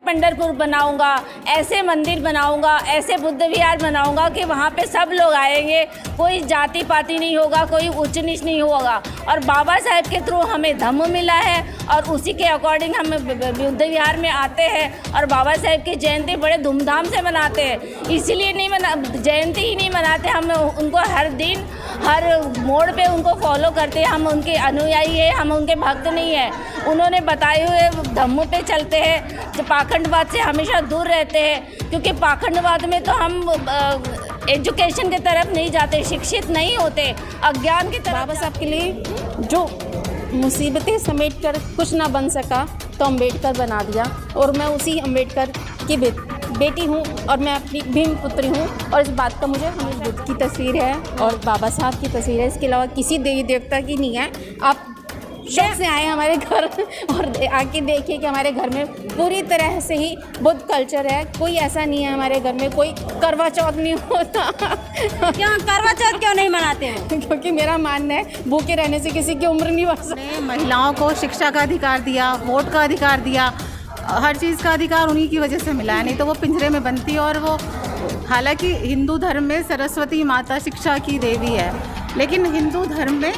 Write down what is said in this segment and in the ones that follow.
पंढरपुर बनाऊंगा, ऐसे मंदिर बनाऊंगा, ऐसे बुद्ध विहार बनाऊंगा कि वहाँ पे सब लोग आएंगे, कोई जाति पाति नहीं होगा, कोई ऊंच नीच नहीं होगा। और बाबा साहेब के थ्रू हमें धम्म मिला है और उसी के अकॉर्डिंग हम बुद्ध विहार में आते हैं और बाबा साहेब की जयंती बड़े धूमधाम से मनाते हैं। इसीलिए जयंती ही नहीं मनाते, हम उनको हर दिन हर मोड़ पे उनको फॉलो करते हैं। हम उनके अनुयायी हैं, हम उनके भक्त नहीं हैं। उन्होंने बताए हुए धम्म पे चलते हैं, जो पाखंडवाद से हमेशा दूर रहते हैं, क्योंकि पाखंडवाद में तो हम एजुकेशन की तरफ नहीं जाते, शिक्षित नहीं होते, अज्ञान की तरफ। बाबा साहब के लिए जो मुसीबतें समेट कर कुछ ना बन सका तो अम्बेडकर बना दिया, और मैं उसी अम्बेडकर की बेटी हूँ और मैं अपनी भीम पुत्री हूँ। और इस बात का मुझे हमें बुद्ध की तस्वीर है और बाबा साहब की तस्वीर है, इसके अलावा किसी देवी देवता की नहीं है। आप शौक से आए हमारे घर और आके देखिए कि हमारे घर में पूरी तरह से ही बुद्ध कल्चर है। कोई ऐसा नहीं है हमारे घर में कोई करवा चौथ नहीं होता। क्यों करवा चौथ क्यों नहीं मनाते हैं? क्योंकि मेरा मानना है भूखे रहने से किसी की उम्र नहीं बढ़ सकती। महिलाओं को शिक्षा का अधिकार दिया, वोट का अधिकार दिया, हर चीज़ का अधिकार उन्हीं की वजह से मिला है, नहीं तो वो पिंजरे में बनती। और वो हालांकि हिंदू धर्म में सरस्वती माता शिक्षा की देवी है, लेकिन हिंदू धर्म में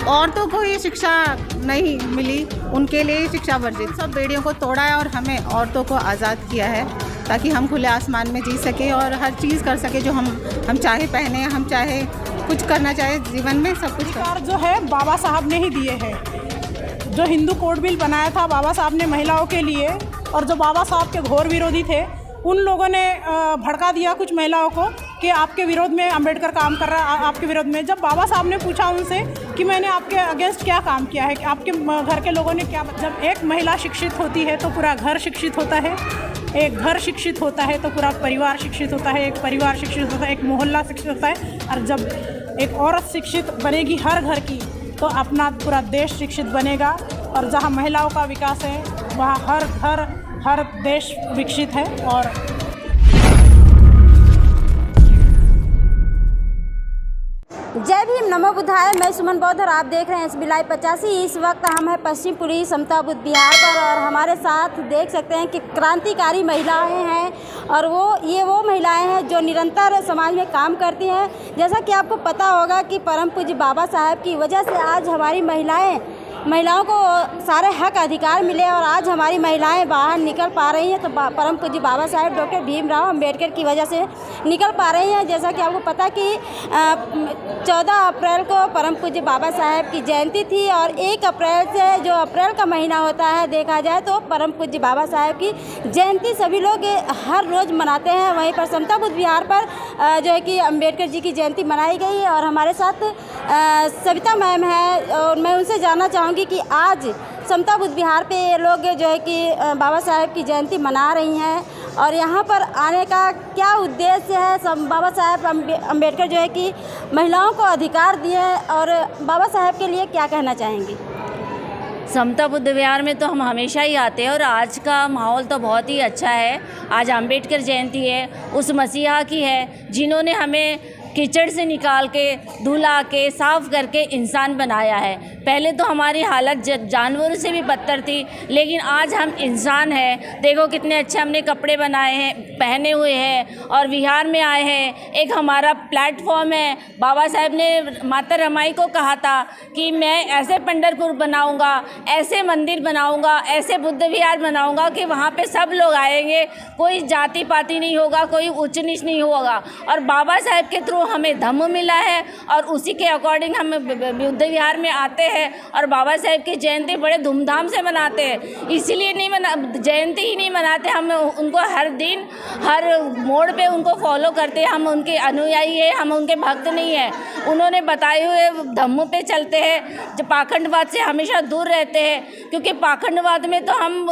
औरतों को ये शिक्षा नहीं मिली, उनके लिए शिक्षा वर्जित। सब बेड़ियों को तोड़ा है और हमें औरतों को आज़ाद किया है ताकि हम खुले आसमान में जी सके और हर चीज़ कर सके जो हम चाहे पहने, हम चाहे कुछ करना चाहे जीवन में, सब कुछ अधिकार जो है बाबा साहब ने ही दिए हैं। जो हिंदू कोड बिल बनाया था बाबा साहब ने महिलाओं के लिए, और जो बाबा साहब के घोर विरोधी थे उन लोगों ने भड़का दिया कुछ महिलाओं को कि आपके विरोध में अंबेडकर काम कर रहा है, आपके विरोध में। जब बाबा साहब ने पूछा उनसे कि मैंने आपके अगेंस्ट क्या काम किया है, कि आपके घर के लोगों ने क्या, जब एक महिला शिक्षित होती है तो पूरा घर शिक्षित होता है, एक घर शिक्षित होता है तो पूरा परिवार शिक्षित होता है, एक परिवार शिक्षित होता है, एक मोहल्ला शिक्षित होता है। और जब एक औरत शिक्षित बनेगी हर घर की तो अपना पूरा देश शिक्षित बनेगा। और जहाँ महिलाओं का विकास है वहाँ हर घर हर देश विकसित है। और जय भीम, नमो बुद्धाय। मैं सुमन बौद्ध और आप देख रहे हैं SB Live 85। इस वक्त हम हैं पश्चिमपुरी समता बुद्ध विहार पर और हमारे साथ देख सकते हैं कि क्रांतिकारी महिलाएं हैं और वो महिलाएं हैं जो निरंतर समाज में काम करती हैं। जैसा कि आपको पता होगा कि परम पूज्य बाबा साहब की वजह से आज हमारी महिलाओं को सारे हक अधिकार मिले और आज हमारी महिलाएं बाहर निकल पा रही हैं। तो परम पूज्य बाबा साहेब डॉक्टर भीमराव अंबेडकर की वजह से निकल पा रही हैं। जैसा कि आपको पता कि 14 अप्रैल को परम पूज्य बाबा साहेब की जयंती थी और 1 अप्रैल से जो अप्रैल का महीना होता है देखा जाए तो परम पूज्य बाबा साहेब की जयंती सभी लोग हर रोज़ मनाते हैं। वहीं पर समता बुद्ध विहार पर जो है कि अंबेडकर जी की जयंती मनाई गई और हमारे साथ सविता मैम है और मैं उनसे जानना चाहूँगी कि आज समता बुद्ध विहार पे ये लोग जो है कि बाबा साहेब की जयंती मना रही हैं और यहाँ पर आने का क्या उद्देश्य है। बाबा साहेब अंबेडकर जो है कि महिलाओं को अधिकार दिए और बाबा साहेब के लिए क्या कहना चाहेंगी? समता बुद्ध विहार में तो हम हमेशा ही आते हैं और आज का माहौल तो बहुत ही अच्छा है। आज अंबेडकर जयंती है, उस मसीहा की है जिन्होंने हमें कीचड़ से निकाल के धुला के साफ़ करके इंसान बनाया है। पहले तो हमारी हालत जानवरों से भी बदतर थी, लेकिन आज हम इंसान हैं। देखो कितने अच्छे हमने कपड़े बनाए हैं, पहने हुए हैं और विहार में आए हैं। एक हमारा प्लेटफॉर्म है। बाबा साहेब ने माता रमाई को कहा था कि मैं ऐसे पंढरपुर बनाऊंगा, ऐसे मंदिर बनाऊंगा, ऐसे बुद्ध विहार बनाऊंगा कि वहाँ पे सब लोग आएंगे, कोई जाति पाति नहीं होगा, कोई ऊंच नीच नहीं होगा। और बाबा साहेब के थ्रू हमें धम्म मिला है और उसी के अकॉर्डिंग हम बुद्ध विहार में आते हैं और बाबा साहेब की जयंती बड़े धूमधाम से मनाते हैं। इसीलिए जयंती ही नहीं मनाते, हम उनको हर दिन हर मोड़ पे उनको फॉलो करते हैं। हम उनके अनुयायी हैं, हम उनके भक्त नहीं हैं। उन्होंने बताए हुए धम्म पे चलते हैं, जो पाखंडवाद से हमेशा दूर रहते हैं, क्योंकि पाखंडवाद में तो हम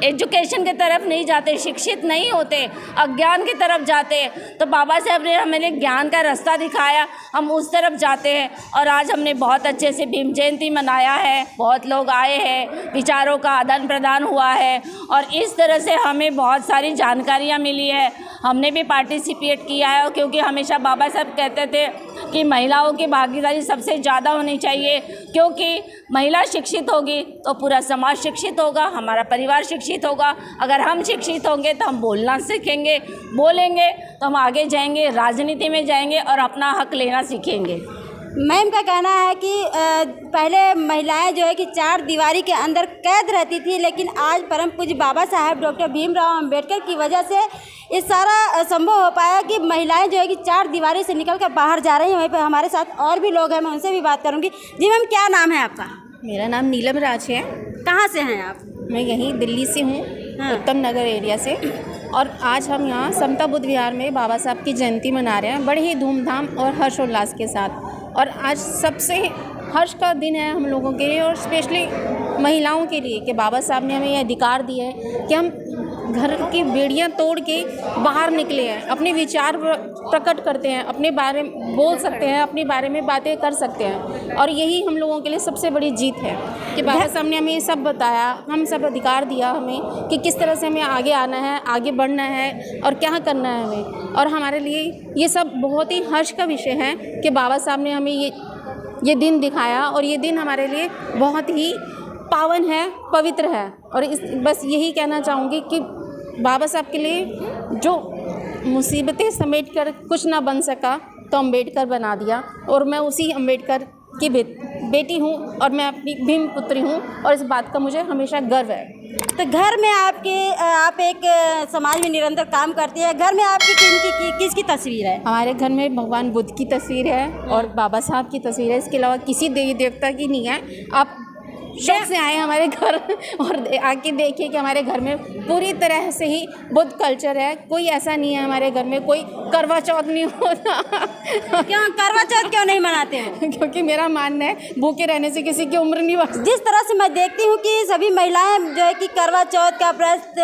एजुकेशन की तरफ नहीं जाते, शिक्षित नहीं होते, अज्ञान की तरफ जाते हैं। तो बाबा साहेब ने हमें ज्ञान का रास्ता दिखाया, हम उस तरफ जाते हैं। और आज हमने बहुत अच्छे से भीम जयंती मनाया है, बहुत लोग आए हैं, विचारों का आदान प्रदान हुआ है और इस तरह से हमें बहुत सारी जानकारियाँ मिली है। हमने भी पार्टिसिपेट किया है, क्योंकि हमेशा बाबा साहब कहते थे कि महिलाओं की भागीदारी सबसे ज़्यादा होनी चाहिए, क्योंकि महिला शिक्षित होगी तो पूरा समाज शिक्षित होगा, हमारा परिवार शिक्षित होगा। अगर हम शिक्षित होंगे तो हम बोलना सीखेंगे, बोलेंगे तो हम आगे जाएंगे, राजनीति में जाएंगे और अपना हक लेना सीखेंगे। मैम का कहना है कि पहले महिलाएं जो है कि चार दीवारी के अंदर कैद रहती थी, लेकिन आज परम पूज्य बाबा साहब डॉक्टर भीमराव अंबेडकर की वजह से ये सारा संभव हो पाया कि महिलाएं जो है कि चार दीवारी से निकलकर बाहर जा रही हैं। वहीं पर हमारे साथ और भी लोग हैं, मैं उनसे भी बात करूंगी। जी मैम, क्या नाम है आपका? मेरा नाम नीलम राज है। कहाँ से हैं आप? मैं यहीं दिल्ली से हूँ, हाँ। उत्तम नगर एरिया से। और आज हम यहाँ समता बुद्ध विहार में बाबा साहब की जयंती मना रहे हैं बड़े ही धूमधाम और हर्षोल्लास के साथ। और आज सबसे हर्ष का दिन है हम लोगों के लिए, और स्पेशली महिलाओं के लिए, कि बाबा साहब ने हमें ये अधिकार दिया है कि हम घर की बेड़ियां तोड़ के बाहर निकले हैं, अपने विचार प्रकट करते हैं, अपने बारे में बोल सकते हैं, अपने बारे में बातें कर सकते हैं। और यही हम लोगों के लिए सबसे बड़ी जीत है कि बाबा साहब ने हमें ये सब बताया, हम सब अधिकार दिया हमें कि किस तरह से हमें आगे आना है, आगे बढ़ना है और क्या करना है हमें। और हमारे लिए ये सब बहुत ही हर्ष का विषय है कि बाबा साहब ने हमें ये दिन दिखाया, और ये दिन हमारे लिए बहुत ही पावन है, पवित्र है। और बस यही कहना चाहूँगी कि बाबा साहब के लिए जो मुसीबतें समेट कर कुछ ना बन सका तो अम्बेडकर बना दिया, और मैं उसी अम्बेडकर की बेटी हूँ और मैं अपनी भीम पुत्री हूँ, और इस बात का मुझे हमेशा गर्व है। तो घर में आप एक समाज में निरंतर काम करती है, घर में आपकी किसकी तस्वीर है? हमारे घर में भगवान बुद्ध की तस्वीर है और बाबा साहब की तस्वीर है, इसके अलावा किसी देवी देवता की नहीं है। आप शौक से आए हमारे घर और आके देखिए कि हमारे घर में पूरी तरह से ही बुद्ध कल्चर है। कोई ऐसा नहीं है हमारे घर में कोई करवा चौथ नहीं होता। क्यों करवा चौथ क्यों नहीं मनाते हैं? क्योंकि मेरा मानना है भूखे रहने से किसी की उम्र नहीं बढ़ती। जिस तरह से मैं देखती हूँ कि सभी महिलाएं जो है कि करवा चौथ का व्रत,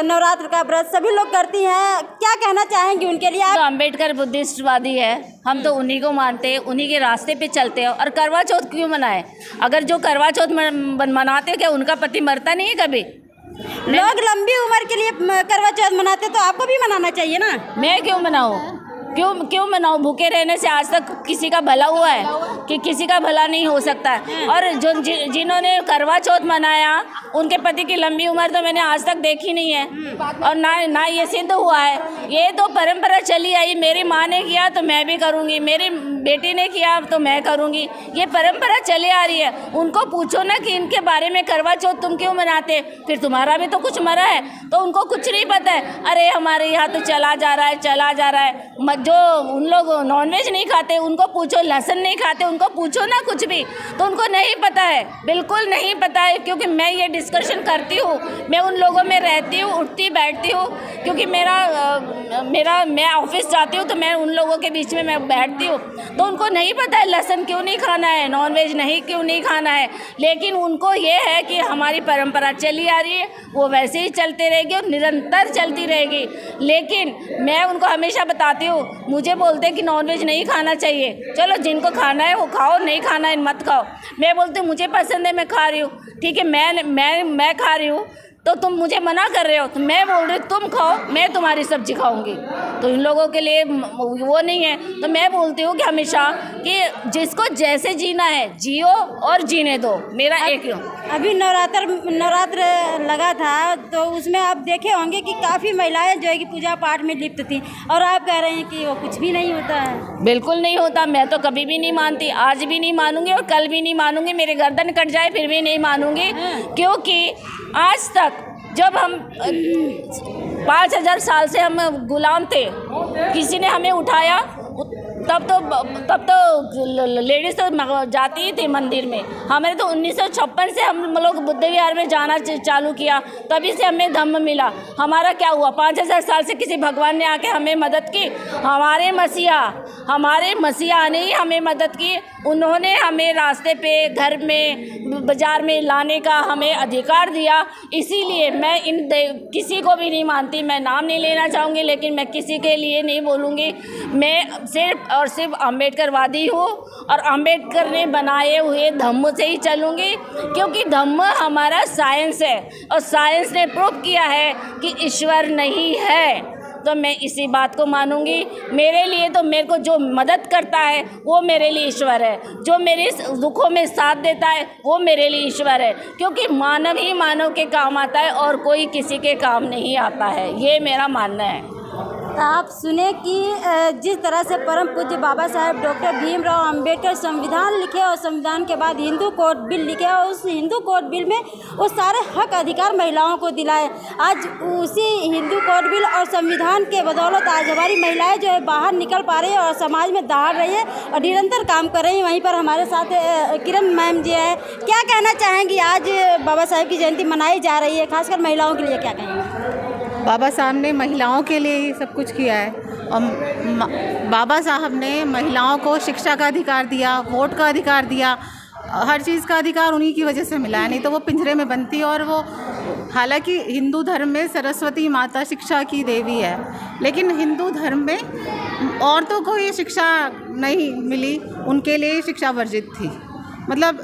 नवरात्र का व्रत सभी लोग करती हैं, क्या कहना चाहेंगी उनके लिए आप? तो अम्बेडकर बुद्धिस्टवादी है, हम तो उन्हीं को मानते हैं, उन्हीं के रास्ते पे चलते हैं। और करवा चौथ क्यों मनाए? अगर जो करवा चौथ मनाते क्या उनका पति मरता नहीं है कभी? लोग लंबी उम्र के लिए करवा चौथ मनाते, तो आपको भी मनाना चाहिए ना। मैं क्यों मनाऊँ? क्यों मनाऊँ? भूखे रहने से आज तक किसी का भला हुआ है कि किसी का भला नहीं हो सकता है। और जो जिन्होंने करवा चौथ मनाया उनके पति की लंबी उम्र तो मैंने आज तक देखी नहीं है, और ना ये सिद्ध हुआ है। ये तो परंपरा चली आई, मेरी माँ ने किया तो मैं भी करूँगी, मेरी बेटी ने किया तो मैं करूँगी, ये परंपरा चली आ रही है। उनको पूछो ना कि इनके बारे में करवा चौथ तुम क्यों मनाते, फिर तुम्हारा भी तो कुछ मरा है, तो उनको कुछ नहीं पता है। अरे हमारे यहाँ तो चला जा रहा है। जो उन लोग नॉनवेज नहीं खाते उनको पूछो, लहसुन नहीं खाते उनको पूछो ना कुछ भी, तो उनको नहीं पता है, बिल्कुल नहीं पता है। क्योंकि मैं ये डिस्कशन करती हूँ, मैं उन लोगों में रहती हूँ, उठती बैठती हूँ, क्योंकि मैं ऑफिस जाती हूँ तो मैं उन लोगों के बीच में मैं बैठती हूँ, तो उनको नहीं पता है लहसुन क्यों नहीं खाना है, नॉनवेज क्यों नहीं खाना है। लेकिन उनको ये है कि हमारी परंपरा चली आ रही है, वो वैसे ही चलती रहेगी और निरंतर चलती रहेगी। लेकिन मैं उनको हमेशा बताती हूँ, मुझे बोलते हैं कि नॉनवेज नहीं खाना चाहिए, चलो जिनको खाना है वो खाओ, नहीं खाना है मत खाओ। मैं बोलती हूँ मुझे पसंद है, मैं खा रही हूँ, ठीक है, मैं खा रही हूँ, तो तुम मुझे मना कर रहे हो, तो मैं बोल रही हूँ तुम खाओ, मैं तुम्हारी सब्जी खाऊंगी। तो इन लोगों के लिए वो नहीं है। तो मैं बोलती हूँ कि हमेशा कि जिसको जैसे जीना है जियो और जीने दो, मेरा एक ही। अभी नवरात्र लगा था, तो उसमें आप देखे होंगे कि काफ़ी महिलाएं जो है कि पूजा पाठ में लिप्त थी, और आप कह रहे हैं कि वो कुछ भी नहीं होता है। बिल्कुल नहीं होता, मैं तो कभी भी नहीं मानती, आज भी नहीं मानूंगी और कल भी नहीं मानूंगी, मेरे गर्दन कट जाए फिर भी नहीं मानूंगी। क्योंकि आज तक जब हम 5000 साल से हम गुलाम थे, किसी ने हमें उठाया, तब तो लेडीज़ तो जाती ही थी मंदिर में। हमें तो 1956 से हम लोग बुद्ध विहार में जाना चालू किया, तभी से हमें धम्म मिला। हमारा क्या हुआ? 5000 साल से किसी भगवान ने आके हमें मदद की? हमारे मसीहा ने ही हमें मदद की। उन्होंने हमें रास्ते पे, घर में, बाज़ार में लाने का हमें अधिकार दिया। इसीलिए मैं किसी को भी नहीं मानती, मैं नाम नहीं लेना चाहूँगी, लेकिन मैं किसी के लिए नहीं बोलूँगी। मैं सिर्फ और सिर्फ अम्बेडकरवादी हूँ और अम्बेडकर ने बनाए हुए धम्म से ही चलूँगी, क्योंकि धम्म हमारा साइंस है और साइंस ने प्रूव किया है कि ईश्वर नहीं है। तो मैं इसी बात को मानूंगी। मेरे लिए तो मेरे को जो मदद करता है वो मेरे लिए ईश्वर है, जो मेरे दुखों में साथ देता है वो मेरे लिए ईश्वर है, क्योंकि मानव ही मानव के काम आता है और कोई किसी के काम नहीं आता है, ये मेरा मानना है। तो आप सुने कि जिस तरह से परम पूज्य बाबा साहेब डॉक्टर भीमराव अंबेडकर संविधान लिखे और संविधान के बाद हिंदू कोड बिल लिखे और उस हिंदू कोड बिल में वो सारे हक अधिकार महिलाओं को दिलाए। आज उसी हिंदू कोड बिल और संविधान के बदौलत आज हमारी महिलाएं जो है बाहर निकल पा रही है और समाज में दहाड़ रही है और निरंतर काम कर रही है। वहीं पर हमारे साथ किरण मैम जी है, क्या कहना चाहेंगी? आज बाबा साहेब की जयंती मनाई जा रही है, खासकर महिलाओं के लिए क्या कहेंगे? बाबा साहब ने महिलाओं के लिए ही सब कुछ किया है और बाबा साहब ने महिलाओं को शिक्षा का अधिकार दिया, वोट का अधिकार दिया, हर चीज़ का अधिकार उन्हीं की वजह से मिला है, नहीं तो वो पिंजरे में बंदी। और वो हालांकि हिंदू धर्म में सरस्वती माता शिक्षा की देवी है, लेकिन हिंदू धर्म में औरतों को ये शिक्षा नहीं मिली, उनके लिए शिक्षा वर्जित थी। मतलब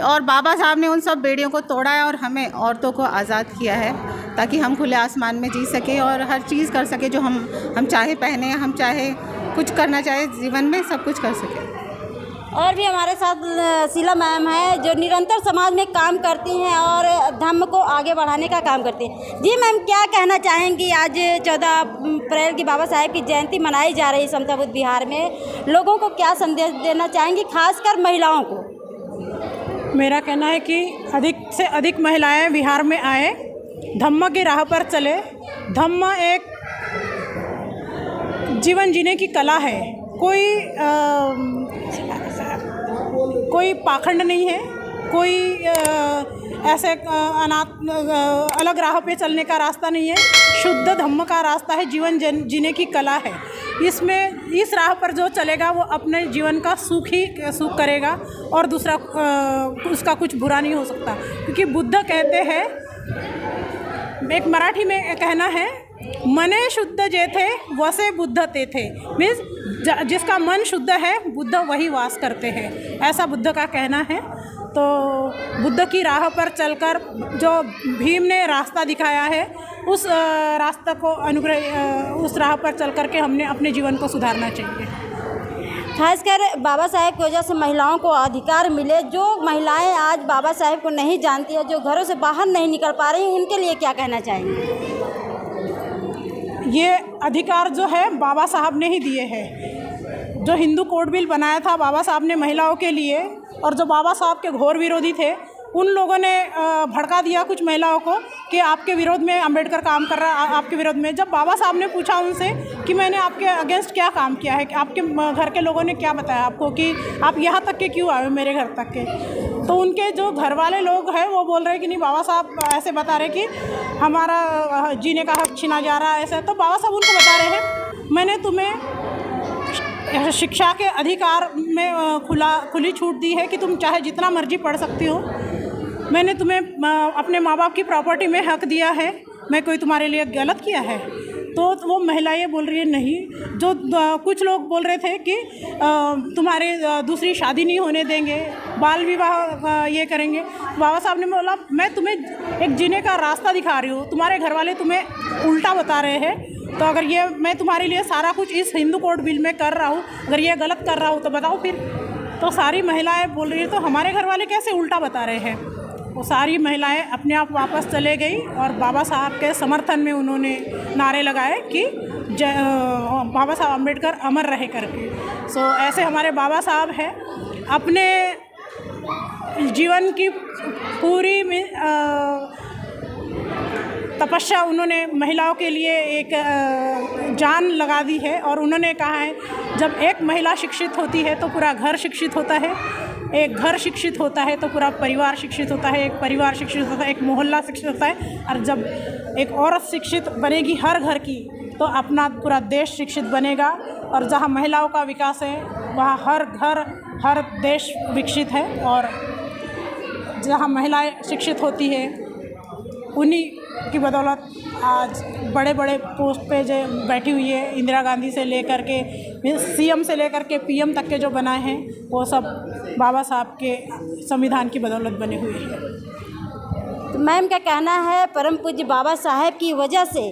और बाबा साहब ने उन सब बेड़ियों को तोड़ा है और हमें औरतों को आज़ाद किया है ताकि हम खुले आसमान में जी सके और हर चीज़ कर सके जो हम चाहे पहने, हम चाहे कुछ करना चाहे जीवन में, सब कुछ कर सके। और भी हमारे साथ शीला मैम है जो निरंतर समाज में काम करती हैं और धर्म को आगे बढ़ाने का काम करती हैं। जी मैम, क्या कहना चाहेंगी? आज 14 अप्रैल की बाबा साहेब की जयंती मनाई जा रही है समता बुद्ध बिहार में, लोगों को क्या संदेश देना चाहेंगी, खासकर महिलाओं को? मेरा कहना है कि अधिक से अधिक महिलाएं बिहार में आए, धम्म की राह पर चले। धम्म एक जीवन जीने की कला है, कोई पाखंड नहीं है, कोई ऐसे अलग राह पे चलने का रास्ता नहीं है। शुद्ध धम्म का रास्ता है, जीवन जीने की कला है। इसमें इस राह पर जो चलेगा वो अपने जीवन का सुख करेगा और दूसरा उसका कुछ बुरा नहीं हो सकता, क्योंकि बुद्ध कहते हैं, एक मराठी में कहना है, मने शुद्ध जे थे वसे बुद्ध ते थे। मीन्स जिसका मन शुद्ध है बुद्ध वही वास करते हैं, ऐसा बुद्ध का कहना है। तो बुद्ध की राह पर चलकर जो भीम ने रास्ता दिखाया है, उस रास्ते को उस राह पर चल कर के हमने अपने जीवन को सुधारना चाहिए। खासकर बाबा साहेब की वजह से महिलाओं को अधिकार मिले। जो महिलाएं आज बाबा साहेब को नहीं जानती है, जो घरों से बाहर नहीं निकल पा रही, उनके लिए क्या कहना चाहेंगे? ये अधिकार जो है बाबा साहब ने ही दिए हैं। जो हिंदू कोड बिल बनाया था बाबा साहब ने महिलाओं के लिए, और जो बाबा साहब के घोर विरोधी थे, उन लोगों ने भड़का दिया कुछ महिलाओं को कि आपके विरोध में अंबेडकर काम कर रहा है, आपके विरोध में। जब बाबा साहब ने पूछा उनसे कि मैंने आपके अगेंस्ट क्या काम किया है, कि आपके घर के लोगों ने क्या बताया आपको कि आप यहाँ तक के क्यों आए मेरे घर तक के, तो उनके जो घर वाले लोग हैं वो बोल रहे हैं कि नहीं, बाबा साहब ऐसे बता रहे कि हमारा जीने का हक छीना जा रहा है ऐसा। तो बाबा साहब उनको बता रहे हैं, मैंने तुम्हें शिक्षा के अधिकार में खुली छूट दी है कि तुम चाहे जितना मर्जी पढ़ सकती हो। मैंने तुम्हें अपने माँ बाप की प्रॉपर्टी में हक दिया है, मैं कोई तुम्हारे लिए गलत किया है? तो वो महिलाएं बोल रही है नहीं। जो कुछ लोग बोल रहे थे कि तुम्हारे दूसरी शादी नहीं होने देंगे, बाल विवाह ये करेंगे। बाबा साहब ने बोला, मैं तुम्हें एक जीने का रास्ता दिखा रही हूँ, तुम्हारे घर वाले तुम्हें उल्टा बता रहे हैं, तो अगर ये मैं तुम्हारे लिए सारा कुछ इस हिंदू कोड बिल में कर रहा हूँ, अगर ये गलत कर रहा हूँ तो बताओ फिर। तो सारी महिलाएं बोल रही है, तो हमारे घर वाले कैसे उल्टा बता रहे हैं? वो सारी महिलाएं अपने आप वापस चले गई और बाबा साहब के समर्थन में उन्होंने नारे लगाए कि बाबा साहब अम्बेडकर अमर रहे करके। सो ऐसे हमारे बाबा साहब हैं, अपने जीवन की पूरी तपस्या उन्होंने महिलाओं के लिए एक जान लगा दी है। और उन्होंने कहा है, जब एक महिला शिक्षित होती है तो पूरा घर शिक्षित होता है, एक घर शिक्षित होता है तो पूरा परिवार शिक्षित होता है, एक परिवार शिक्षित होता है, एक मोहल्ला शिक्षित होता है, और जब एक औरत शिक्षित बनेगी हर घर की, तो अपना पूरा देश शिक्षित बनेगा। और जहाँ महिलाओं का विकास है वहाँ हर घर हर देश विकसित है। और जहाँ महिलाएं शिक्षित होती है उन्हीं की बदौलत आज बड़े बड़े पोस्ट पे जो बैठी हुई है, इंदिरा गांधी से लेकर के सीएम से लेकर के पीएम तक के जो बनाए हैं, वो सब बाबा साहब के संविधान की बदौलत बने हुए हैं। तो मैम का कहना है, परम पूज्य बाबा साहेब की वजह से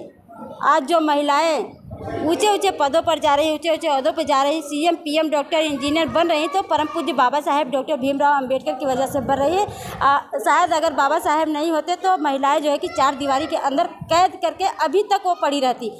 आज जो महिलाएं ऊंचे ऊंचे पदों पर जा रही, ऊंचे ऊंचे ओहदों पर जा रही, सीएम, पीएम, डॉक्टर, इंजीनियर बन रही, तो परम पूज्य बाबा साहेब डॉक्टर भीमराव अंबेडकर की वजह से बन रही है। शायद अगर बाबा साहेब नहीं होते तो महिलाएं जो है कि चार दीवारी के अंदर कैद करके अभी तक वो पड़ी रहती।